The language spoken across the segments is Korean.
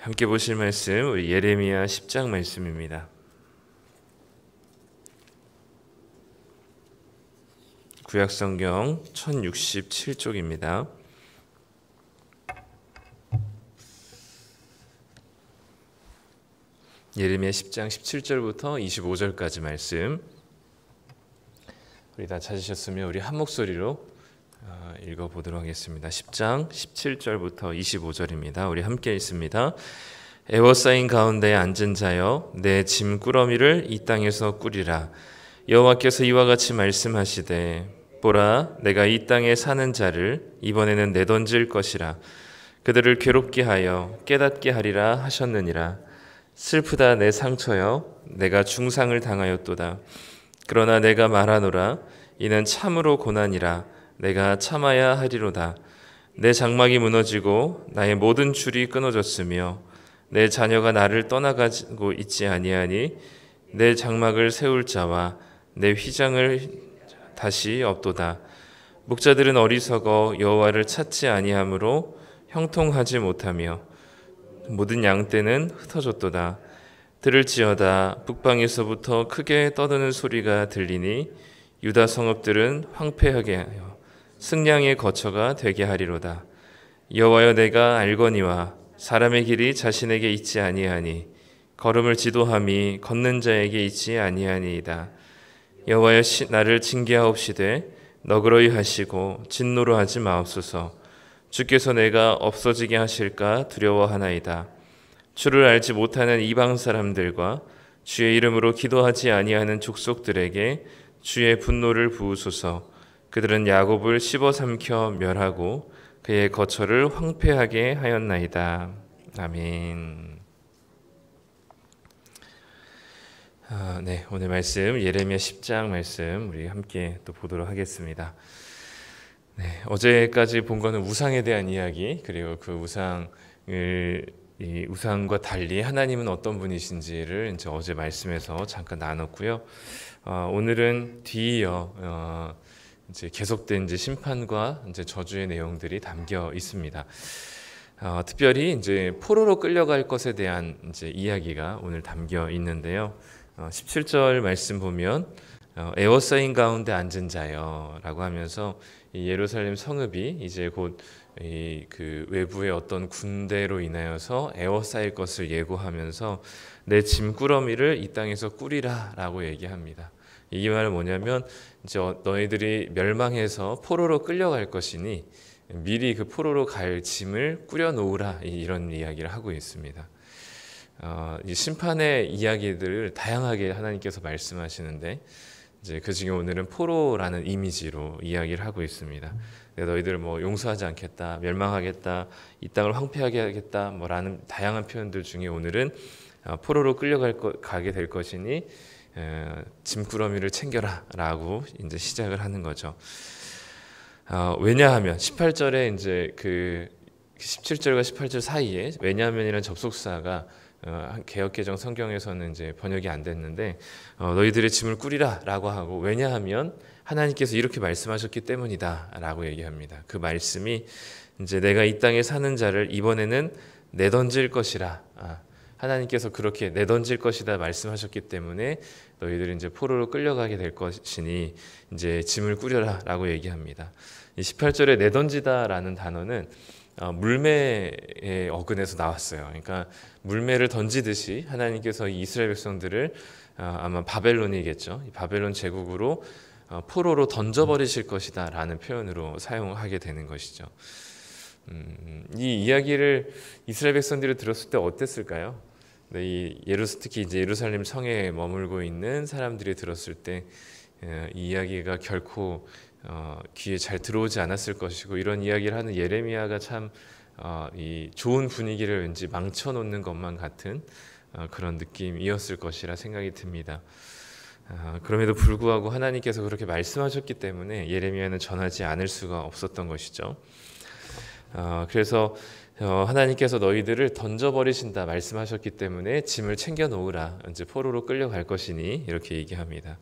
함께 보실 말씀 우리 예레미야 10장 말씀입니다. 구약성경 1067쪽입니다. 예레미야 10장 17절부터 25절까지 말씀. 우리 다 찾으셨으면 우리 한 목소리로 읽어보도록 하겠습니다. 10장 17절부터 25절입니다. 우리 함께 읽습니다. 에워싸인 가운데 앉은 자여, 내 짐꾸러미를 이 땅에서 꾸리라. 여호와께서 이와 같이 말씀하시되, 보라, 내가 이 땅에 사는 자를 이번에는 내던질 것이라. 그들을 괴롭게 하여 깨닫게 하리라 하셨느니라. 슬프다 내 상처여, 내가 중상을 당하였도다. 그러나 내가 말하노라. 이는 참으로 고난이라. 내가 참아야 하리로다. 내 장막이 무너지고 나의 모든 줄이 끊어졌으며 내 자녀가 나를 떠나가고 있지 아니하니 내 장막을 세울 자와 내 휘장을 다시 없도다. 목자들은 어리석어 여호와를 찾지 아니하므로 형통하지 못하며 모든 양떼는 흩어졌도다. 들을지어다. 북방에서부터 크게 떠드는 소리가 들리니 유다 성읍들은 황폐하게 하여 승량의 거처가 되게 하리로다. 여호와여, 내가 알거니와 사람의 길이 자신에게 있지 아니하니 걸음을 지도함이 걷는 자에게 있지 아니하니이다. 여호와여, 나를 징계하옵시되 너그러이 하시고 진노로 하지 마옵소서. 주께서 내가 없어지게 하실까 두려워하나이다. 주를 알지 못하는 이방 사람들과 주의 이름으로 기도하지 아니하는 족속들에게 주의 분노를 부으소서. 그들은 야곱을 씹어 삼켜 멸하고 그의 거처를 황폐하게 하였나이다. 아멘. 네, 오늘 말씀 예레미야 10장 말씀 우리 함께 또 보도록 하겠습니다. 네, 어제까지 본 거는 우상에 대한 이야기, 그리고 그 이 우상과 달리 하나님은 어떤 분이신지를 이제 어제 말씀에서 잠깐 나눴고요. 오늘은 뒤이어 이제 계속된 이제 심판과 이제 저주의 내용들이 담겨 있습니다. 특별히 이제 포로로 끌려갈 것에 대한 이제 이야기가 오늘 담겨 있는데요. 17절 말씀 보면 에워싸인 가운데 앉은 자여라고 하면서 이 예루살렘 성읍이 이제 곧 그 외부의 어떤 군대로 인하여서 에워싸일 것을 예고하면서 내 짐꾸러미를 이 땅에서 꾸리라라고 얘기합니다. 이 말은 뭐냐면 이제 너희들이 멸망해서 포로로 끌려갈 것이니 미리 그 포로로 갈 짐을 꾸려 놓으라, 이런 이야기를 하고 있습니다. 이 심판의 이야기들을 다양하게 하나님께서 말씀하시는데 이제 그 중에 오늘은 포로라는 이미지로 이야기를 하고 있습니다. 내가 너희들을 뭐 용서하지 않겠다, 멸망하겠다, 이 땅을 황폐하게 하겠다, 뭐라는 다양한 표현들 중에 오늘은 포로로 가게 될 것이니 짐꾸러미를 챙겨라라고 이제 시작을 하는 거죠. 왜냐하면 18절에 이제 그 17절과 18절 사이에 왜냐하면이라는 접속사가 개역개정 성경에서는 이제 번역이 안 됐는데 너희들의 짐을 꾸리라라고 하고, 왜냐하면 하나님께서 이렇게 말씀하셨기 때문이다라고 얘기합니다. 그 말씀이 이제 내가 이 땅에 사는 자를 이번에는 내던질 것이라. 하나님께서 그렇게 내던질 것이다 말씀하셨기 때문에 너희들이 이제 포로로 끌려가게 될 것이니 이제 짐을 꾸려라라고 얘기합니다. 이 18절에 내던지다라는 단어는 물매의 어근에서 나왔어요. 그러니까 물매를 던지듯이 하나님께서 이스라엘 백성들을 아마 바벨론이겠죠. 바벨론 제국으로 포로로 던져버리실 것이다 라는 표현으로 사용하게 되는 것이죠. 이 이야기를 이스라엘 백성들이 들었을 때 어땠을까요? 네, 특히 이제 예루살렘 성에 머물고 있는 사람들이 들었을 때 이 이야기가 결코 귀에 잘 들어오지 않았을 것이고, 이런 이야기를 하는 예레미야가 참 이 좋은 분위기를 왠지 망쳐놓는 것만 같은 그런 느낌이었을 것이라 생각이 듭니다. 그럼에도 불구하고 하나님께서 그렇게 말씀하셨기 때문에 예레미야는 전하지 않을 수가 없었던 것이죠. 그래서 하나님께서 너희들을 던져버리신다 말씀하셨기 때문에 짐을 챙겨 놓으라, 이제 포로로 끌려갈 것이니 이렇게 얘기합니다.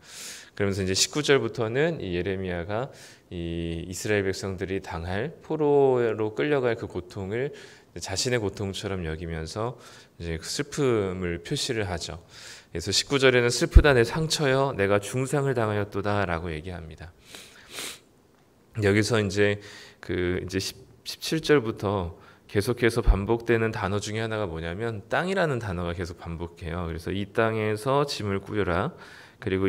그러면서 이제 19절부터는 이 예레미야가 이 이스라엘 백성들이 당할 포로로 끌려갈 그 고통을 자신의 고통처럼 여기면서 이제 슬픔을 표시를 하죠. 그래서 19절에는 슬프다 내 상처여 내가 중상을 당하였도다라고 얘기합니다. 여기서 이제 17절부터 계속해서 반복되는 단어 중에 하나가 뭐냐면 땅이라는 단어가 계속 반복해요. 그래서 이 땅에서 짐을 꾸려라. 그리고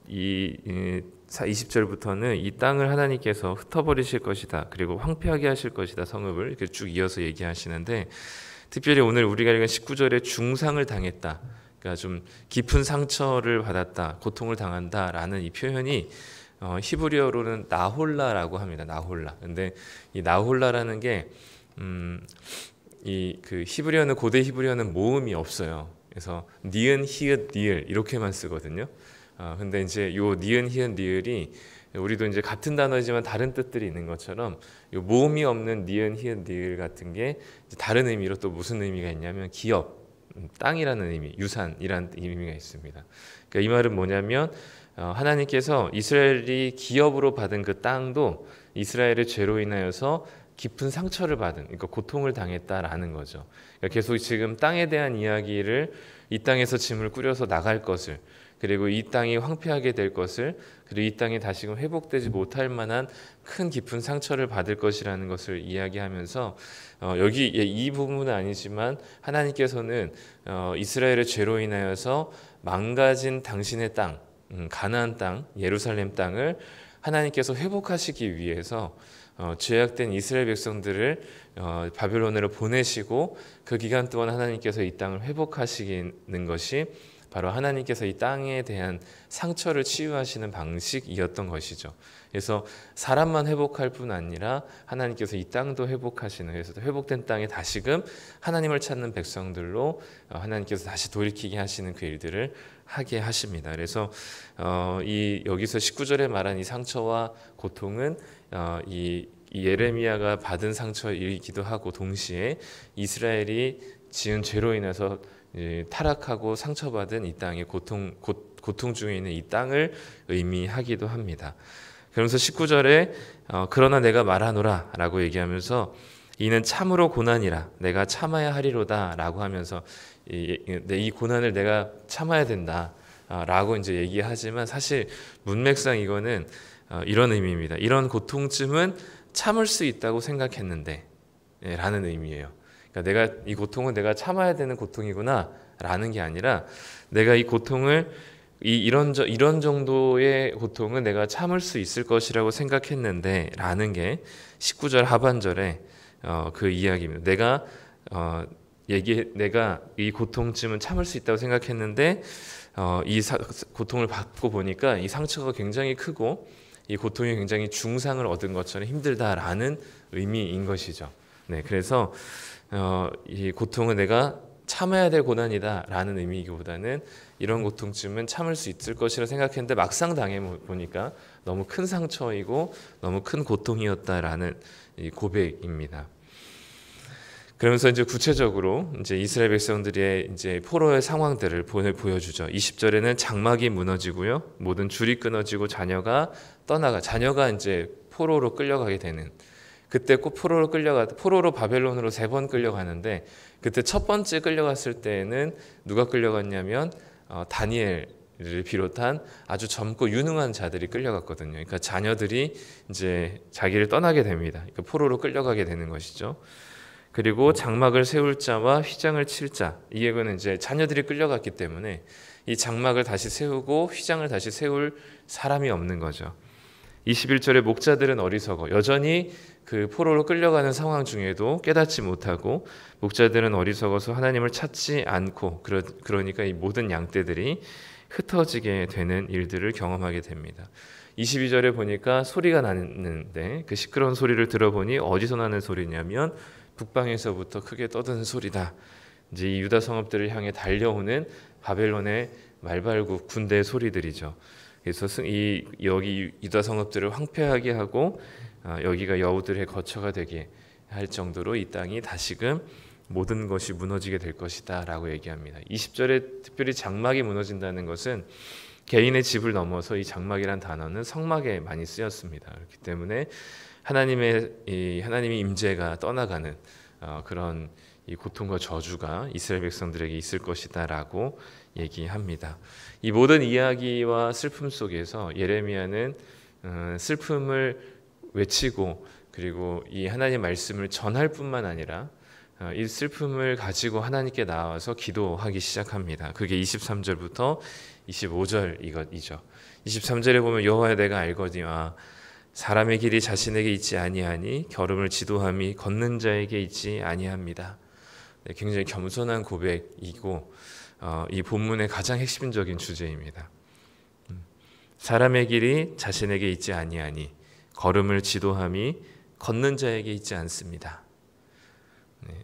20절부터는 이 땅을 하나님께서 흩어버리실 것이다. 그리고 황폐하게 하실 것이다. 성읍을 이렇게 쭉 이어서 얘기하시는데, 특별히 오늘 우리가 읽은 19절에 중상을 당했다. 그러니까 좀 깊은 상처를 받았다. 고통을 당한다라는 이 표현이 히브리어로는 나홀라라고 합니다. 나홀라. 근데 이 나홀라라는 게 히브리어는, 고대 히브리어는 모음이 없어요. 그래서 니은, 히읗, 니을 이렇게만 쓰거든요. 근데 이제 요 니은, 히읗, 니을이 우리도 이제 같은 단어지만 다른 뜻들이 있는 것처럼 요 모음이 없는 니은, 히읗, 니을 같은 게 다른 의미로 또 무슨 의미가 있냐면 기업, 땅이라는 의미, 유산이라는 의미가 있습니다. 그러니까 이 말은 뭐냐면 하나님께서 이스라엘이 기업으로 받은 그 땅도 이스라엘의 죄로 인하여서 깊은 상처를 받은, 그러니까 고통을 당했다라는 거죠. 그러니까 계속 지금 땅에 대한 이야기를, 이 땅에서 짐을 꾸려서 나갈 것을, 그리고 이 땅이 황폐하게 될 것을, 그리고 이 땅이 다시금 회복되지 못할 만한 큰 깊은 상처를 받을 것이라는 것을 이야기하면서 여기 이 부분은 아니지만 하나님께서는 이스라엘의 죄로 인하여서 망가진 당신의 땅, 가나안 땅, 예루살렘 땅을 하나님께서 회복하시기 위해서 죄악된 이스라엘 백성들을 바벨론으로 보내시고 그 기간 동안 하나님께서 이 땅을 회복하시는 것이 바로 하나님께서 이 땅에 대한 상처를 치유하시는 방식이었던 것이죠. 그래서 사람만 회복할 뿐 아니라 하나님께서 이 땅도 회복하시는, 그래서 회복된 땅에 다시금 하나님을 찾는 백성들로 하나님께서 다시 돌이키게 하시는 그 일들을 하게 하십니다. 그래서 여기서 19절에 말한 이 상처와 고통은 이 예레미야가 받은 상처이기도 하고, 동시에 이스라엘이 지은 죄로 인해서 타락하고 상처받은 이 땅의 고통 중에 있는 이 땅을 의미하기도 합니다. 그러면서 19절에 그러나 내가 말하노라 라고 얘기하면서 이는 참으로 고난이라 내가 참아야 하리로다 라고 하면서 이 고난을 내가 참아야 된다 라고 이제 얘기하지만, 사실 문맥상 이거는 이런 의미입니다. 이런 고통쯤은 참을 수 있다고 생각했는데 라는 의미예요. 그러니까 내가 이 고통은 내가 참아야 되는 고통이구나 라는 게 아니라, 내가 이 고통을 이런 정도의 고통은 내가 참을 수 있을 것이라고 생각했는데 라는 게 19절 하반절에 그 이야기입니다. 내가 이 고통쯤은 참을 수 있다고 생각했는데 이 고통을 받고 보니까 이 상처가 굉장히 크고 이 고통이 굉장히 중상을 얻은 것처럼 힘들다라는 의미인 것이죠. 네, 그래서 이 고통은 내가 참아야 될 고난이다라는 의미이기보다는 이런 고통쯤은 참을 수 있을 것이라 생각했는데 막상 당해 보니까 너무 큰 상처이고 너무 큰 고통이었다라는 이 고백입니다. 그러면서 이제 구체적으로 이제 이스라엘 백성들의 이제 포로의 상황들을 보여주죠. 20절에는 장막이 무너지고요, 모든 줄이 끊어지고 자녀가 이제 포로로 끌려가게 되는. 그때 꼭 포로로 바벨론으로 3번 끌려가는데, 그때 첫 번째 끌려갔을 때에는 누가 끌려갔냐면 다니엘을 비롯한 아주 젊고 유능한 자들이 끌려갔거든요. 그러니까 자녀들이 이제 자기를 떠나게 됩니다. 그러니까 포로로 끌려가게 되는 것이죠. 그리고 장막을 세울 자와 휘장을 칠 자, 이 얘기는 이제 자녀들이 끌려갔기 때문에 이 장막을 다시 세우고 휘장을 다시 세울 사람이 없는 거죠. 21절에 목자들은 어리석어, 여전히 그 포로로 끌려가는 상황 중에도 깨닫지 못하고, 목자들은 어리석어서 하나님을 찾지 않고, 그러니까 이 모든 양떼들이 흩어지게 되는 일들을 경험하게 됩니다. 22절에 보니까 소리가 나는데 그 시끄러운 소리를 들어보니 어디서 나는 소리냐면 북방에서부터 크게 떠드는 소리다. 이제 이 유다 성읍들을 향해 달려오는 바벨론의 말발굽 군대 소리들이죠. 그래서 여기 유다 성읍들을 황폐하게 하고 여기가 여우들의 거처가 되게 할 정도로 이 땅이 다시금 모든 것이 무너지게 될 것이다 라고 얘기합니다. 20절에 특별히 장막이 무너진다는 것은 개인의 집을 넘어서 이 장막이란 단어는 성막에 많이 쓰였습니다. 그렇기 때문에 하나님의 임재가 떠나가는, 그런 이 고통과 저주가 이스라엘 백성들에게 있을 것이다라고 얘기합니다. 이 모든 이야기와 슬픔 속에서 예레미야는 슬픔을 외치고 그리고 이 하나님의 말씀을 전할 뿐만 아니라 이 슬픔을 가지고 하나님께 나와서 기도하기 시작합니다. 그게 23절부터 25절 이것이죠. 23절에 보면 여호와여 내가 알거니와 사람의 길이 자신에게 있지 아니하니 걸음을 지도함이 걷는 자에게 있지 아니합니다. 굉장히 겸손한 고백이고 이 본문의 가장 핵심적인 주제입니다. 사람의 길이 자신에게 있지 아니하니 걸음을 지도함이 걷는 자에게 있지 않습니다.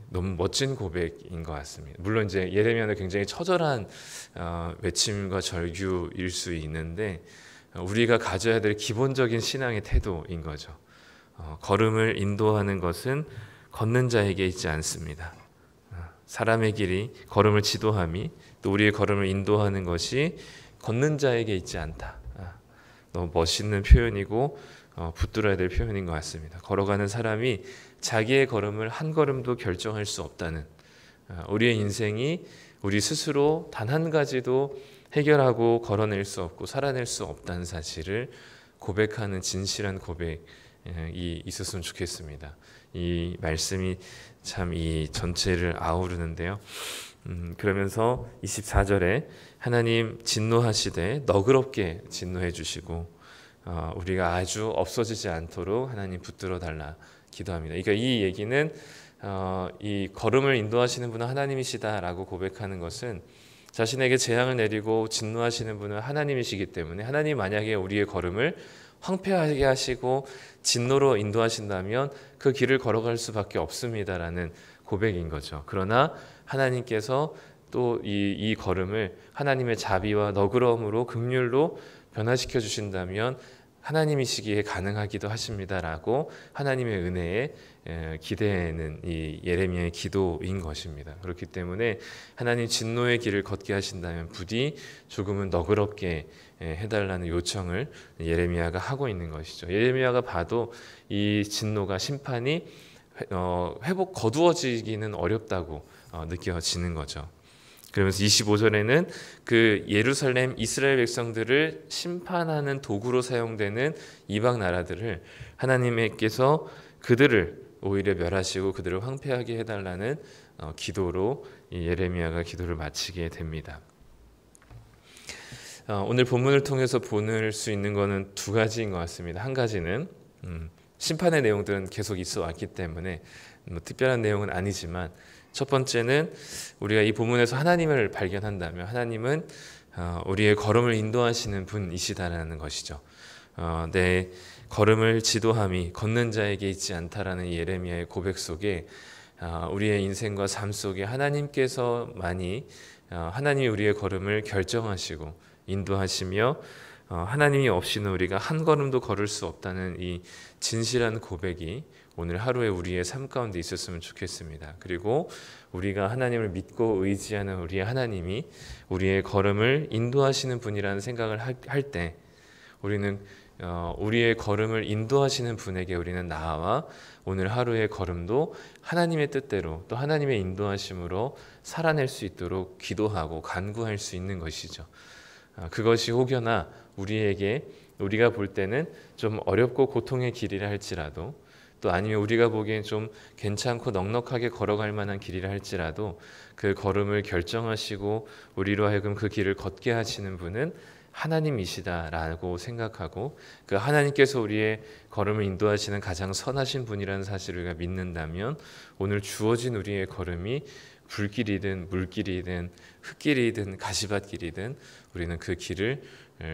너무 멋진 고백인 것 같습니다. 물론 이제 예레미야는 굉장히 처절한 외침과 절규일 수 있는데 우리가 가져야 될 기본적인 신앙의 태도인 거죠. 걸음을 인도하는 것은 걷는 자에게 있지 않습니다. 사람의 길이 걸음을 지도함이 또 우리의 걸음을 인도하는 것이 걷는 자에게 있지 않다. 너무 멋있는 표현이고 붙들어야 될 표현인 것 같습니다. 걸어가는 사람이 자기의 걸음을 한 걸음도 결정할 수 없다는, 우리의 인생이 우리 스스로 단 한 가지도 해결하고 걸어낼 수 없고 살아낼 수 없다는 사실을 고백하는 진실한 고백이 있었으면 좋겠습니다. 이 말씀이 참 이 전체를 아우르는데요. 그러면서 24절에 하나님 진노하시되 너그럽게 진노해 주시고 우리가 아주 없어지지 않도록 하나님 붙들어 달라 기도합니다. 그러니까 이 얘기는 이 걸음을 인도하시는 분은 하나님이시다라고 고백하는 것은 자신에게 재앙을 내리고 진노하시는 분은 하나님이시기 때문에 하나님 만약에 우리의 걸음을 황폐하게 하시고 진노로 인도하신다면 그 길을 걸어갈 수밖에 없습니다라는 고백인 거죠. 그러나 하나님께서 또 이 걸음을 하나님의 자비와 너그러움으로 긍휼로 변화시켜 주신다면 하나님이시기에 가능하기도 하십니다라고 하나님의 은혜에 기대는 이 예레미야의 기도인 것입니다. 그렇기 때문에 하나님 진노의 길을 걷게 하신다면 부디 조금은 너그럽게 해달라는 요청을 예레미야가 하고 있는 것이죠. 예레미야가 봐도 이 진노가 심판이 거두어지기는 어렵다고 느껴지는 거죠. 그러면서 25절에는 그 예루살렘 이스라엘 백성들을 심판하는 도구로 사용되는 이방 나라들을 하나님께서 그들을 오히려 멸하시고 그들을 황폐하게 해달라는 기도로 예레미야가 기도를 마치게 됩니다. 오늘 본문을 통해서 볼 수 있는 것은 두 가지인 것 같습니다. 한 가지는 심판의 내용들은 계속 있어 왔기 때문에 특별한 내용은 아니지만 첫 번째는 우리가 이 본문에서 하나님을 발견한다면 하나님은 우리의 걸음을 인도하시는 분이시다라는 것이죠. 내 걸음을 지도함이 걷는 자에게 있지 않다라는 예레미야의 고백 속에 우리의 인생과 삶 속에 하나님께서만이 하나님이 우리의 걸음을 결정하시고 인도하시며 하나님이 없이는 우리가 한 걸음도 걸을 수 없다는 이 진실한 고백이 오늘 하루에 우리의 삶 가운데 있었으면 좋겠습니다. 그리고 우리가 하나님을 믿고 의지하는 우리의 하나님이 우리의 걸음을 인도하시는 분이라는 생각을 할 때 우리는 우리의 걸음을 인도하시는 분에게 우리는 나아와 오늘 하루의 걸음도 하나님의 뜻대로 또 하나님의 인도하심으로 살아낼 수 있도록 기도하고 간구할 수 있는 것이죠. 그것이 혹여나 우리가 볼 때는 좀 어렵고 고통의 길이라 할지라도 또 아니면 우리가 보기엔 좀 괜찮고 넉넉하게 걸어갈 만한 길이라 할지라도 그 걸음을 결정하시고 우리로 하여금 그 길을 걷게 하시는 분은 하나님이시다라고 생각하고 그 하나님께서 우리의 걸음을 인도하시는 가장 선하신 분이라는 사실을 우리가 믿는다면 오늘 주어진 우리의 걸음이 불길이든 물길이든 흙길이든 가시밭길이든 우리는 그 길을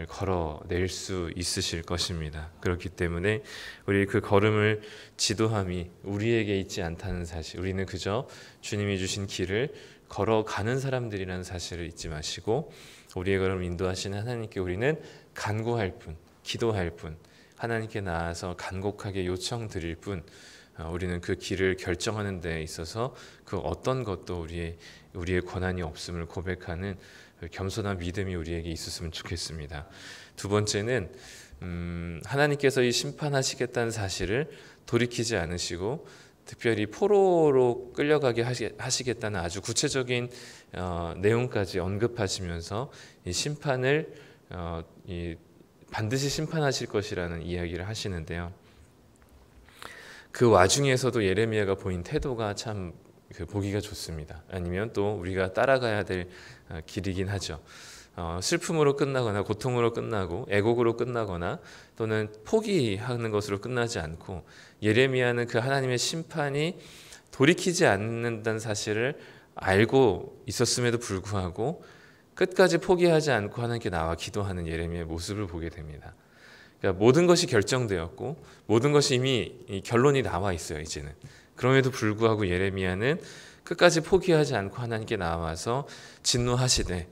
걸어낼 수 있으실 것입니다. 그렇기 때문에 우리 그 걸음을 지도함이 우리에게 있지 않다는 사실, 우리는 그저 주님이 주신 길을 걸어가는 사람들이라는 사실을 잊지 마시고 우리의 걸음을 인도하시는 하나님께 우리는 간구할 뿐, 기도할 뿐, 하나님께 나아서 간곡하게 요청드릴 뿐, 우리는 그 길을 결정하는 데 있어서 그 어떤 것도 우리의 권한이 없음을 고백하는 겸손한 믿음이 우리에게 있었으면 좋겠습니다. 두 번째는 하나님께서 이 심판하시겠다는 사실을 돌이키지 않으시고 특별히 포로로 끌려가게 하시겠다는 아주 구체적인 내용까지 언급하시면서 이 심판을 반드시 심판하실 것이라는 이야기를 하시는데요. 그 와중에서도 예레미야가 보인 태도가 참 보기가 좋습니다. 아니면 또 우리가 따라가야 될 길이긴 하죠. 슬픔으로 끝나거나 고통으로 끝나고 애곡으로 끝나거나 또는 포기하는 것으로 끝나지 않고, 예레미야는 그 하나님의 심판이 돌이키지 않는다는 사실을 알고 있었음에도 불구하고 끝까지 포기하지 않고 하나님께 나와 기도하는 예레미야의 모습을 보게 됩니다. 그러니까 모든 것이 결정되었고 모든 것이 이미 결론이 나와 있어요, 이제는. 그럼에도 불구하고 예레미야는 끝까지 포기하지 않고 하나님께 나와서 진노하시되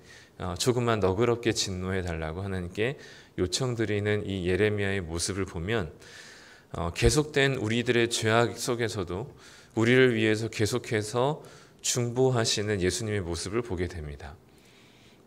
조금만 너그럽게 진노해 달라고 하나님께 요청드리는 이 예레미야의 모습을 보면 계속된 우리들의 죄악 속에서도 우리를 위해서 계속해서 중보하시는 예수님의 모습을 보게 됩니다.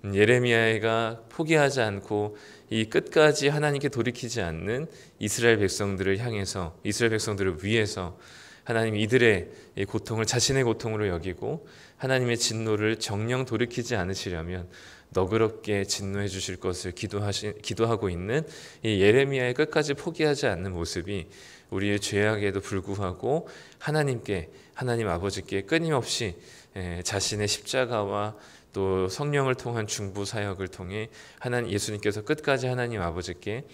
예레미야가 포기하지 않고 이 끝까지 하나님께 돌이키지 않는 이스라엘 백성들을 향해서, 이스라엘 백성들을 위해서 하나님 이들의 고통을 자신의 고통으로 여기고 하나님의 진노를 정녕 돌이키지 않으시려면 너그럽게 진노해 주실 것을 기도하고 있는 이 예레미야의 끝까지 포기하지 않는 모습이 우리의 죄악에도 불구하고 하나님 아버지께 끊임없이 자신의 십자가와 또 성령을 통한 중보 사역을 통해 예수님께서 끝까지 하나님 아버지께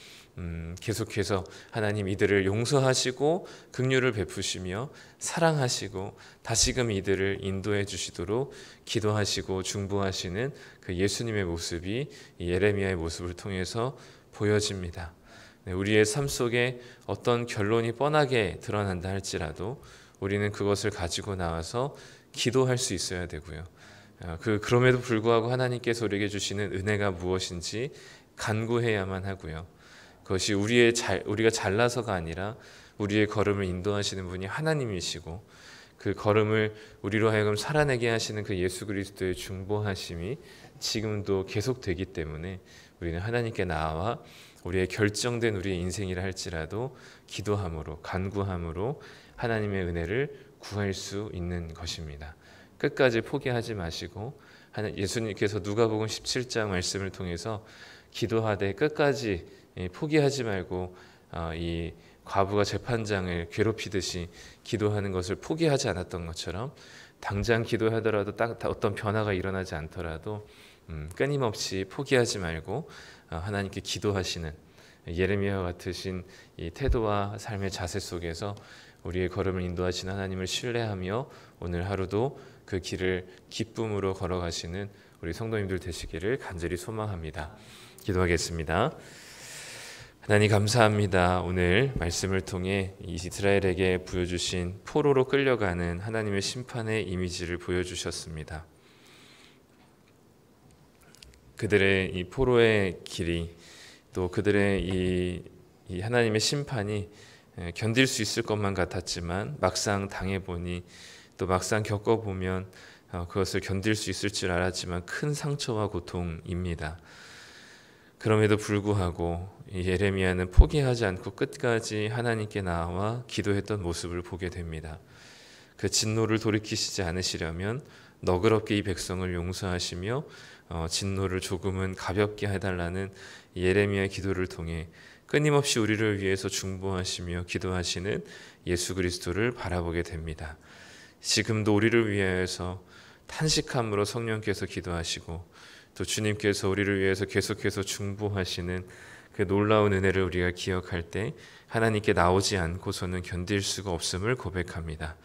계속해서 하나님 이들을 용서하시고 긍휼을 베푸시며 사랑하시고 다시금 이들을 인도해 주시도록 기도하시고 중보하시는 그 예수님의 모습이 예레미야의 모습을 통해서 보여집니다. 우리의 삶 속에 어떤 결론이 뻔하게 드러난다 할지라도 우리는 그것을 가지고 나와서 기도할 수 있어야 되고요. 그럼에도 불구하고 하나님께서 우리에게 주시는 은혜가 무엇인지 간구해야만 하고요. 그것이 우리가 잘나서가 아니라 우리의 걸음을 인도하시는 분이 하나님이시고 그 걸음을 우리로 하여금 살아내게 하시는 그 예수 그리스도의 중보하심이 지금도 계속되기 때문에 우리는 하나님께 나와 우리의 결정된 우리의 인생이라 할지라도 기도함으로 간구함으로 하나님의 은혜를 구할 수 있는 것입니다. 끝까지 포기하지 마시고 예수님께서 누가복음 17장 말씀을 통해서 기도하되 끝까지 포기하지 말고 이 과부가 재판장을 괴롭히듯이 기도하는 것을 포기하지 않았던 것처럼 당장 기도하더라도 어떤 변화가 일어나지 않더라도 끊임없이 포기하지 말고 하나님께 기도하시는 예레미야와 같으신 이 태도와 삶의 자세 속에서 우리의 걸음을 인도하시는 하나님을 신뢰하며 오늘 하루도 그 길을 기쁨으로 걸어가시는 우리 성도님들 되시기를 간절히 소망합니다. 기도하겠습니다. 하나님 감사합니다. 오늘 말씀을 통해 이스라엘에게 보여주신 포로로 끌려가는 하나님의 심판의 이미지를 보여주셨습니다. 그들의 이 포로의 길이 또 그들의 이 하나님의 심판이 견딜 수 있을 것만 같았지만 막상 당해보니 또 막상 겪어보면 그것을 견딜 수 있을 줄 알았지만 큰 상처와 고통입니다. 그럼에도 불구하고 예레미야는 포기하지 않고 끝까지 하나님께 나와 기도했던 모습을 보게 됩니다. 그 진노를 돌이키시지 않으시려면 너그럽게 이 백성을 용서하시며 진노를 조금은 가볍게 해달라는 예레미야의 기도를 통해 끊임없이 우리를 위해서 중보하시며 기도하시는 예수 그리스도를 바라보게 됩니다. 지금도 우리를 위해서 탄식함으로 성령께서 기도하시고 또 주님께서 우리를 위해서 계속해서 중보하시는 그 놀라운 은혜를 우리가 기억할 때 하나님께 나오지 않고서는 견딜 수가 없음을 고백합니다.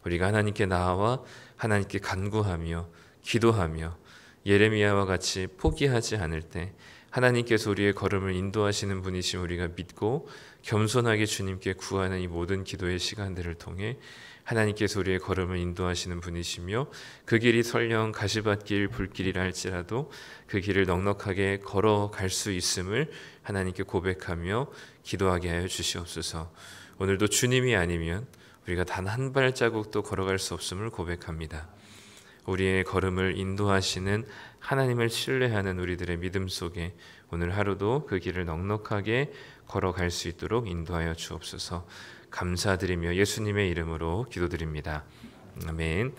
우리가 하나님께 나와 하나님께 간구하며 기도하며 예레미야와 같이 포기하지 않을 때 하나님께서 우리의 걸음을 인도하시는 분이심 우리가 믿고 겸손하게 주님께 구하는 이 모든 기도의 시간들을 통해 하나님께서 우리의 걸음을 인도하시는 분이시며 그 길이 설령 가시밭길 불길이라 할지라도 그 길을 넉넉하게 걸어갈 수 있음을 하나님께 고백하며 기도하게 하여 주시옵소서. 오늘도 주님이 아니면 우리가 단 한 발자국도 걸어갈 수 없음을 고백합니다. 우리의 걸음을 인도하시는 하나님을 신뢰하는 우리들의 믿음 속에 오늘 하루도 그 길을 넉넉하게 걸어갈 수 있도록 인도하여 주옵소서. 감사드리며 예수님의 이름으로 기도드립니다. 아멘.